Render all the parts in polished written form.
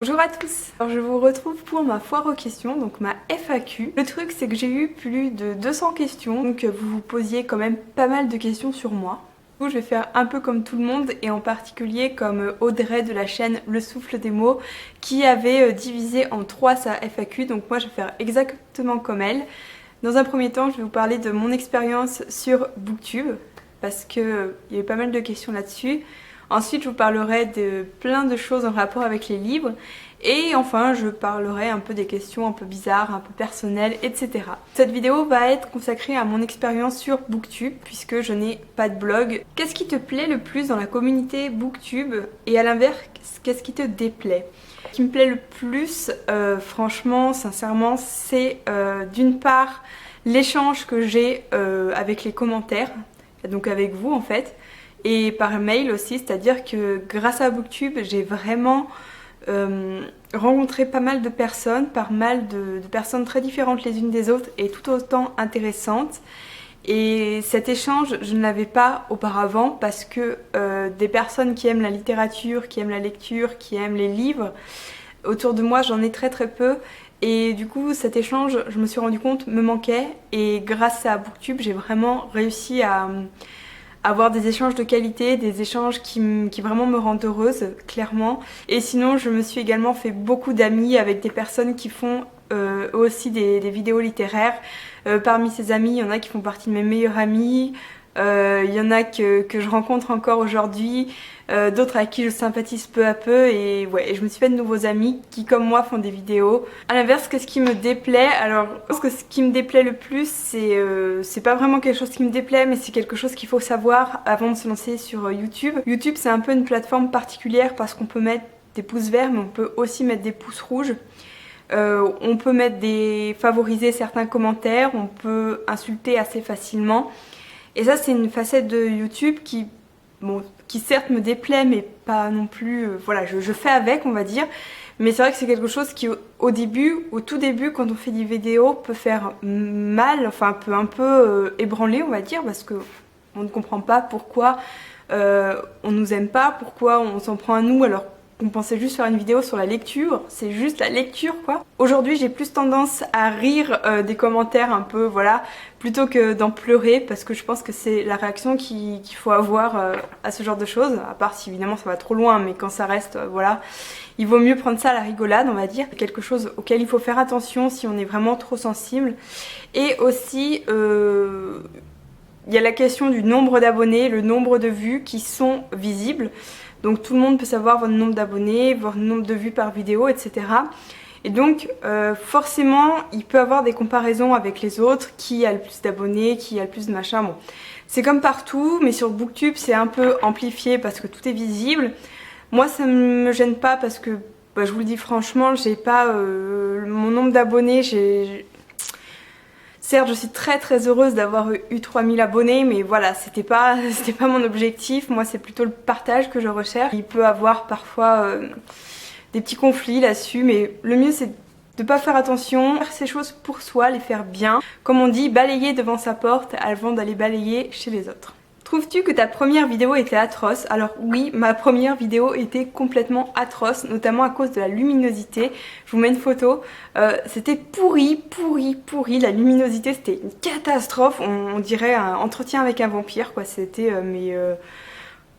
Bonjour à tous, alors je vous retrouve pour ma foire aux questions, donc ma FAQ. Le truc c'est que j'ai eu plus de 200 questions, donc vous vous posiez quand même pas mal de questions sur moi. Du coup je vais faire un peu comme tout le monde et en particulier comme Audrey de la chaîne Le Souffle des mots qui avait divisé en 3 sa FAQ, donc moi je vais faire exactement comme elle. Dans un premier temps je vais vous parler de mon expérience sur Booktube parce qu'il y a eu pas mal de questions là-dessus. Ensuite, je vous parlerai de plein de choses en rapport avec les livres. Et enfin, je parlerai un peu des questions un peu bizarres, un peu personnelles, etc. Cette vidéo va être consacrée à mon expérience sur Booktube, puisque je n'ai pas de blog. Qu'est-ce qui te plaît le plus dans la communauté Booktube? Et à l'inverse, qu'est-ce qui te déplaît? Ce qui me plaît le plus, franchement, sincèrement, c'est d'une part l'échange que j'ai avec les commentaires, donc avec vous en fait. Et par mail aussi, c'est-à-dire que grâce à Booktube, j'ai vraiment rencontré pas mal de personnes, de personnes très différentes les unes des autres et tout autant intéressantes. Et cet échange, je ne l'avais pas auparavant parce que des personnes qui aiment la littérature, qui aiment la lecture, qui aiment les livres, autour de moi j'en ai très peu. Et du coup cet échange, je me suis rendu compte, me manquait. Et grâce à Booktube, j'ai vraiment réussi à avoir des échanges de qualité, des échanges qui vraiment me rendent heureuse, clairement. Et sinon, je me suis également fait beaucoup d'amis avec des personnes qui font aussi des vidéos littéraires. Parmi ces amis, il y en a qui font partie de mes meilleurs amis. Il y en a que je rencontre encore aujourd'hui, d'autres avec qui je sympathise peu à peu et ouais, je me suis fait de nouveaux amis qui comme moi font des vidéos. À l'inverse, qu'est-ce qui me déplaît? Alors, je pense que ce qui me déplaît le plus, c'est pas vraiment quelque chose qui me déplaît, mais c'est quelque chose qu'il faut savoir avant de se lancer sur YouTube. YouTube, c'est un peu une plateforme particulière parce qu'on peut mettre des pouces verts, mais on peut aussi mettre des pouces rouges. On peut mettre favoriser certains commentaires, on peut insulter assez facilement. Et ça, c'est une facette de YouTube qui certes me déplaît, mais pas non plus... voilà, je fais avec, on va dire. Mais c'est vrai que c'est quelque chose qui, au tout début, quand on fait des vidéos, peut faire mal, enfin peut un peu ébranler, on va dire, parce que on ne comprend pas pourquoi on nous aime pas, pourquoi on s'en prend à nous alors qu'on pensait juste faire une vidéo sur la lecture. C'est juste la lecture, quoi. Aujourd'hui, j'ai plus tendance à rire des commentaires un peu, voilà, plutôt que d'en pleurer, parce que je pense que c'est la réaction qu'il faut avoir à ce genre de choses, à part si évidemment ça va trop loin, mais quand ça reste, voilà, il vaut mieux prendre ça à la rigolade, on va dire. C'est quelque chose auquel il faut faire attention si on est vraiment trop sensible. Et aussi, il y a la question du nombre d'abonnés, le nombre de vues qui sont visibles. Donc tout le monde peut savoir votre nombre d'abonnés, votre nombre de vues par vidéo, etc. Et donc forcément, il peut y avoir des comparaisons avec les autres, qui a le plus d'abonnés, qui a le plus de machin. Bon, c'est comme partout, mais sur Booktube, c'est un peu amplifié parce que tout est visible. Moi, ça me gêne pas parce que, bah, je vous le dis franchement, j'ai pas mon nombre d'abonnés, certes, je suis très heureuse d'avoir eu 3000 abonnés, mais voilà, c'était pas mon objectif. Moi, c'est plutôt le partage que je recherche. Il peut y avoir parfois des petits conflits là-dessus, mais le mieux c'est de pas faire attention, faire ces choses pour soi, les faire bien. Comme on dit, balayer devant sa porte avant d'aller balayer chez les autres. Trouves-tu que ta première vidéo était atroce? Alors oui, ma première vidéo était complètement atroce, notamment à cause de la luminosité. Je vous mets une photo. C'était pourri. La luminosité, c'était une catastrophe. On dirait un entretien avec un vampire, quoi. C'était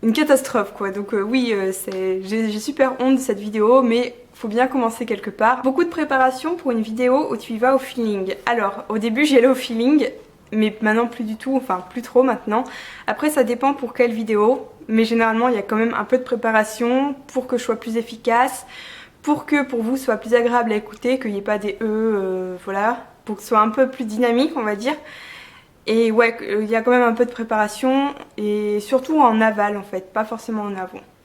une catastrophe, quoi. Donc oui, j'ai super honte de cette vidéo, mais faut bien commencer quelque part. Beaucoup de préparation pour une vidéo où tu y vas au feeling. Alors, au début, j'y allais au feeling. Mais maintenant plus du tout, enfin plus trop maintenant. Après ça dépend pour quelle vidéo, mais généralement il y a quand même un peu de préparation pour que je sois plus efficace, pour que pour vous ce soit plus agréable à écouter, qu'il n'y ait pas des voilà, pour que ce soit un peu plus dynamique on va dire. Et ouais, il y a quand même un peu de préparation et surtout en aval en fait, pas forcément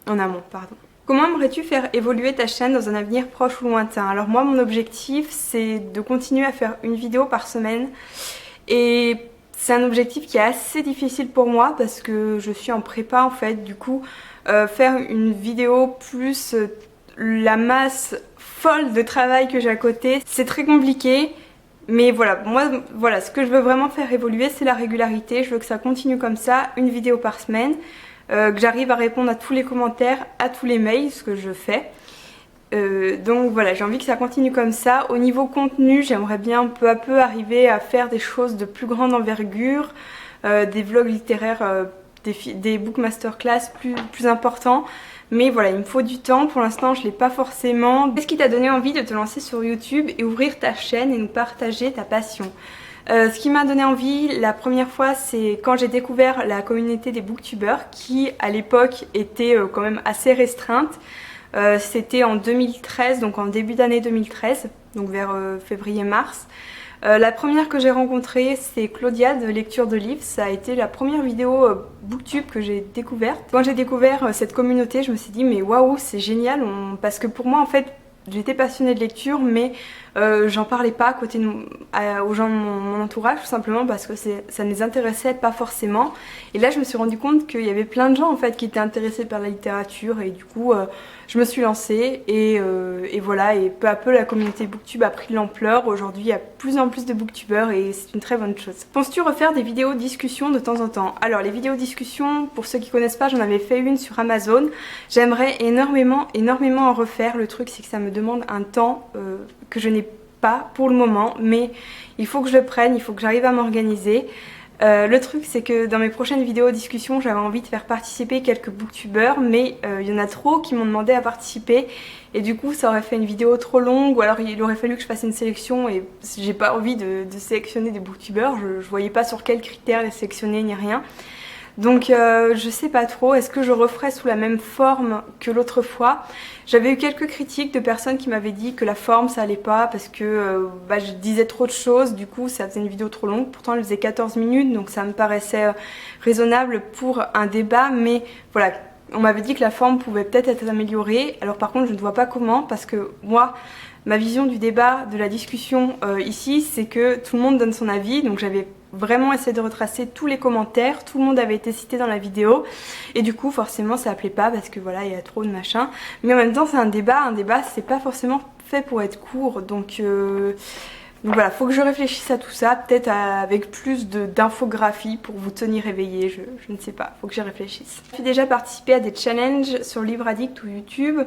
en amont, pardon. Comment aimerais-tu faire évoluer ta chaîne dans un avenir proche ou lointain? Alors moi mon objectif c'est de continuer à faire une vidéo par semaine. Et c'est un objectif qui est assez difficile pour moi parce que je suis en prépa en fait, du coup faire une vidéo plus la masse folle de travail que j'ai à côté, c'est très compliqué. Mais voilà, moi voilà, ce que je veux vraiment faire évoluer c'est la régularité, je veux que ça continue comme ça, une vidéo par semaine, que j'arrive à répondre à tous les commentaires, à tous les mails, ce que je fais. Donc voilà, j'ai envie que ça continue comme ça. Au niveau contenu, j'aimerais bien peu à peu arriver à faire des choses de plus grande envergure, des vlogs littéraires, des book masterclass plus importants. Mais voilà, il me faut du temps, pour l'instant je l'ai pas forcément. Qu'est-ce qui t'a donné envie de te lancer sur YouTube et ouvrir ta chaîne et nous partager ta passion? Ce qui m'a donné envie la première fois, c'est quand j'ai découvert la communauté des booktubeurs qui à l'époque était quand même assez restreinte. C'était en 2013, donc en début d'année 2013, donc vers février-mars. La première que j'ai rencontrée, c'est Claudia de Lecture de Livres. Ça a été la première vidéo booktube que j'ai découverte. Quand j'ai découvert cette communauté, je me suis dit mais waouh, c'est génial, parce que pour moi en fait, j'étais passionnée de lecture, mais j'en parlais pas aux gens de mon entourage, tout simplement parce que ça ne les intéressait pas forcément. Et là, je me suis rendu compte qu'il y avait plein de gens en fait qui étaient intéressés par la littérature, et du coup, je me suis lancée et voilà. Et peu à peu, la communauté booktube a pris de l'ampleur. Aujourd'hui, il y a de plus en plus de booktubeurs et c'est une très bonne chose. Penses-tu refaire des vidéos discussion de temps en temps? Alors, les vidéos discussion, pour ceux qui connaissent pas, j'en avais fait une sur Amazon. J'aimerais énormément en refaire. Le truc, c'est que ça me demande un temps que je n'ai pas pour le moment, mais il faut que je le prenne, il faut que j'arrive à m'organiser. Le truc, c'est que dans mes prochaines vidéos discussion, j'avais envie de faire participer quelques booktubeurs, mais il y en a trop qui m'ont demandé à participer, et du coup ça aurait fait une vidéo trop longue, ou alors il aurait fallu que je fasse une sélection, et j'ai pas envie de sélectionner des booktubeurs. Je voyais pas sur quels critères les sélectionner ni rien. Donc je sais pas trop, est-ce que je referai sous la même forme que l'autre fois? J'avais eu quelques critiques de personnes qui m'avaient dit que la forme ça allait pas parce que je disais trop de choses, du coup ça faisait une vidéo trop longue. Pourtant elle faisait 14 minutes, donc ça me paraissait raisonnable pour un débat, mais voilà. On m'avait dit que la forme pouvait peut-être être améliorée. Alors par contre je ne vois pas comment, parce que moi, ma vision du débat, de la discussion ici, c'est que tout le monde donne son avis. Donc j'avais vraiment essayé de retracer tous les commentaires, tout le monde avait été cité dans la vidéo, et du coup forcément ça plaît pas parce que voilà, il y a trop de machin. Mais en même temps c'est un débat c'est pas forcément fait pour être court, donc voilà, faut que je réfléchisse à tout ça, peut-être avec plus d'infographie pour vous tenir éveillé, je ne sais pas, faut que j'y réfléchisse. J'ai déjà participé à des challenges sur Livre Addict ou YouTube.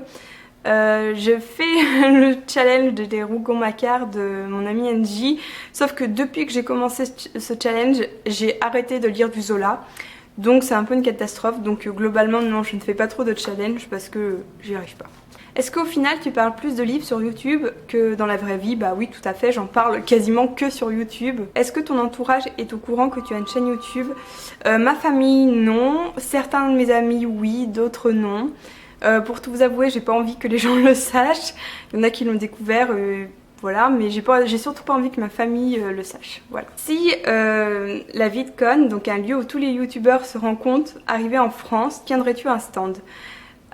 Je fais le challenge des Rougon-Macquart de mon ami NJ, sauf que depuis que j'ai commencé ce challenge, j'ai arrêté de lire du Zola, donc c'est un peu une catastrophe. Donc globalement non, je ne fais pas trop de challenge parce que j'y arrive pas. Est-ce qu'au final tu parles plus de livres sur YouTube que dans la vraie vie? Bah oui, tout à fait, j'en parle quasiment que sur YouTube. Est-ce que ton entourage est au courant que tu as une chaîne YouTube? Ma famille non, certains de mes amis oui, d'autres non. Pour tout vous avouer, j'ai pas envie que les gens le sachent. Il y en a qui l'ont découvert, voilà, mais j'ai surtout pas envie que ma famille le sache. Voilà. Si la VidCon, donc un lieu où tous les youtubeurs se rencontrent, arrivait en France, tiendrais-tu un stand?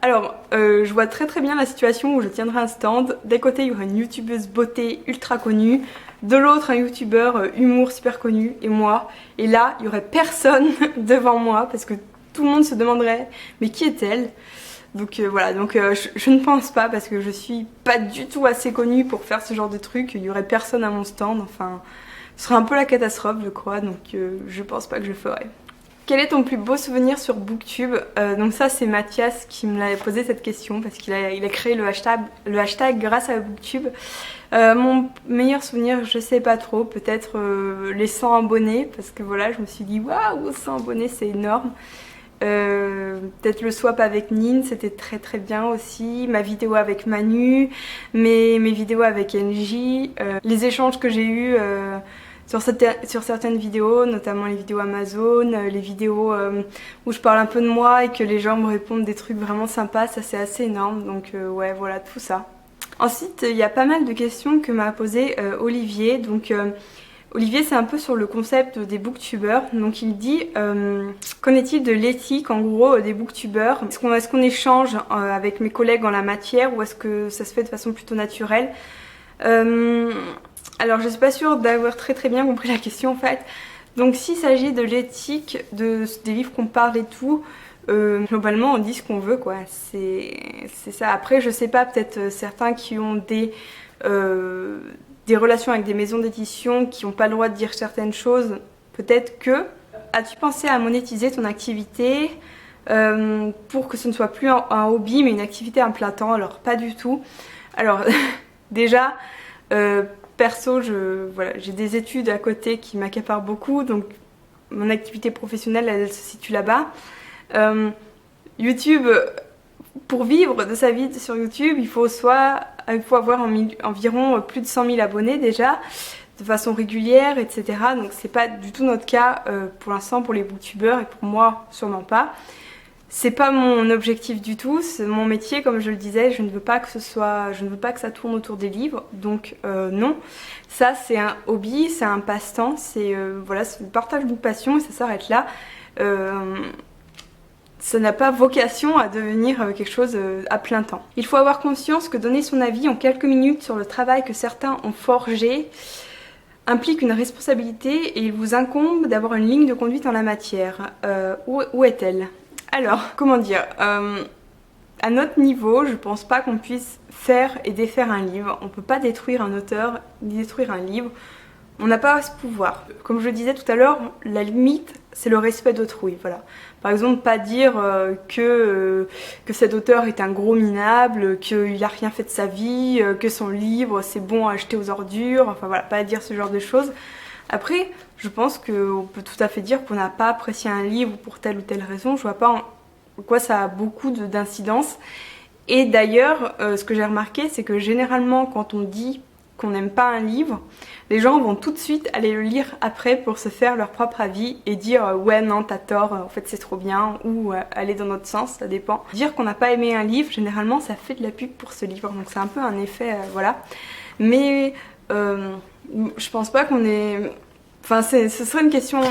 Alors, je vois très bien la situation où je tiendrai un stand. D'un côté, il y aurait une youtubeuse beauté ultra connue, de l'autre, un youtubeur humour super connu, et moi. Et là, il y aurait personne devant moi parce que tout le monde se demanderait mais qui est-elle? Donc voilà, je ne pense pas, parce que je suis pas du tout assez connue pour faire ce genre de truc. Il y aurait personne à mon stand, enfin ce serait un peu la catastrophe je crois, donc je pense pas que je le ferai. Quel est ton plus beau souvenir sur Booktube? Donc ça c'est Mathias qui me l'avait posé cette question, parce qu'il a créé le hashtag grâce à Booktube. Mon meilleur souvenir, je sais pas trop, peut-être les 100 abonnés, parce que voilà, je me suis dit waouh, 100 abonnés c'est énorme. Peut-être le swap avec Nin, c'était très bien aussi, ma vidéo avec Manu, mes vidéos avec NJ, les échanges que j'ai eus sur certaines vidéos, notamment les vidéos Amazon, les vidéos où je parle un peu de moi et que les gens me répondent des trucs vraiment sympas, ça c'est assez énorme, donc ouais voilà, tout ça. Ensuite il y a pas mal de questions que m'a posé Olivier, donc Olivier, c'est un peu sur le concept des booktubeurs. Donc il dit qu'en est-il de l'éthique en gros des booktubeurs? Est-ce qu'on échange avec mes collègues en la matière, ou est-ce que ça se fait de façon plutôt naturelle? Alors je suis pas sûre d'avoir très bien compris la question en fait. Donc s'il s'agit de l'éthique, des livres qu'on parle et tout, globalement on dit ce qu'on veut quoi. C'est ça. Après je sais pas, peut-être certains qui ont des relations avec des maisons d'édition qui n'ont pas le droit de dire certaines choses, peut-être que... As-tu pensé à monétiser ton activité pour que ce ne soit plus un hobby mais une activité à plein temps? Alors pas du tout. Alors déjà, perso, voilà, j'ai des études à côté qui m'accaparent beaucoup, donc mon activité professionnelle elle se situe là-bas. YouTube, pour vivre de sa vie sur YouTube, il faut avoir environ plus de 100 000 abonnés déjà, de façon régulière, etc. Donc c'est pas du tout notre cas pour l'instant pour les booktubeurs et pour moi sûrement pas. C'est pas mon objectif du tout, c'est mon métier comme je le disais, je ne veux pas que ça tourne autour des livres, donc non. Ça c'est un hobby, c'est un passe-temps, voilà, c'est le partage d'une passion et ça s'arrête là. Ça n'a pas vocation à devenir quelque chose à plein temps. Il faut avoir conscience que donner son avis en quelques minutes sur le travail que certains ont forgé implique une responsabilité et il vous incombe d'avoir une ligne de conduite en la matière. Où est-elle ? Alors, comment dire, à notre niveau, je pense pas qu'on puisse faire et défaire un livre. On peut pas détruire un auteur, ni détruire un livre. On n'a pas ce pouvoir. Comme je le disais tout à l'heure, la limite, c'est le respect d'autrui. Voilà. Par exemple, pas dire que cet auteur est un gros minable, qu'il n'a rien fait de sa vie, que son livre c'est bon à jeter aux ordures. Enfin voilà, pas dire ce genre de choses. Après, je pense qu'on peut tout à fait dire qu'on n'a pas apprécié un livre pour telle ou telle raison. Je vois pas en quoi ça a beaucoup d'incidence. Et d'ailleurs, ce que j'ai remarqué, c'est que généralement, quand on dit qu'on n'aime pas un livre, les gens vont tout de suite aller le lire après pour se faire leur propre avis et dire ouais non t'as tort, en fait c'est trop bien, ou aller dans notre sens, ça dépend. Dire qu'on n'a pas aimé un livre, généralement ça fait de la pub pour ce livre, donc c'est un peu un effet, voilà. Mais je pense pas qu'on est... Enfin ce serait une question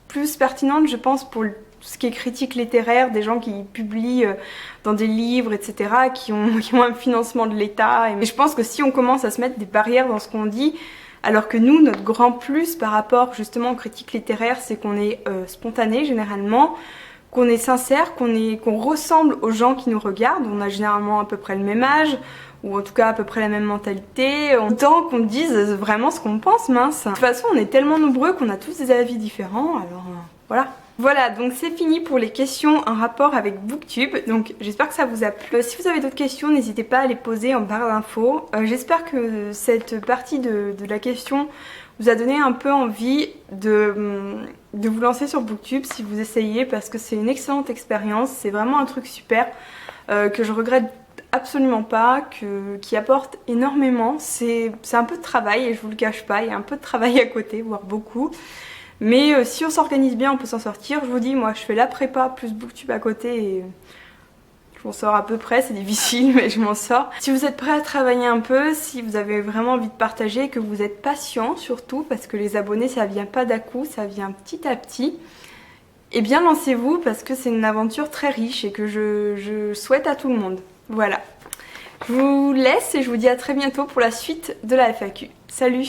plus pertinente je pense pour tout ce qui est critique littéraire, des gens qui publient dans des livres, etc., qui ont un financement de l'État. Et je pense que si on commence à se mettre des barrières dans ce qu'on dit, alors que nous, notre grand plus par rapport justement aux critiques littéraires, c'est qu'on est spontané généralement, qu'on est sincère, qu'on ressemble aux gens qui nous regardent. On a généralement à peu près le même âge, ou en tout cas à peu près la même mentalité, autant qu'on dise vraiment ce qu'on pense, mince. De toute façon, on est tellement nombreux qu'on a tous des avis différents, alors voilà. Voilà, donc c'est fini pour les questions en rapport avec Booktube, donc j'espère que ça vous a plu. Si vous avez d'autres questions, n'hésitez pas à les poser en barre d'infos. J'espère que cette partie de la question vous a donné un peu envie de vous lancer sur Booktube si vous essayez, parce que c'est une excellente expérience, c'est vraiment un truc super que je regrette absolument pas, qui apporte énormément. C'est un peu de travail et je vous le cache pas, il y a un peu de travail à côté, voire beaucoup. Mais si on s'organise bien, on peut s'en sortir. Je vous dis, moi je fais la prépa plus Booktube à côté et je m'en sors à peu près, c'est difficile mais je m'en sors. Si vous êtes prêt à travailler un peu, si vous avez vraiment envie de partager, que vous êtes patient surtout, parce que les abonnés ça vient pas d'un coup, ça vient petit à petit, eh bien lancez-vous parce que c'est une aventure très riche et que je souhaite à tout le monde. Voilà. Je vous laisse et je vous dis à très bientôt pour la suite de la FAQ. Salut!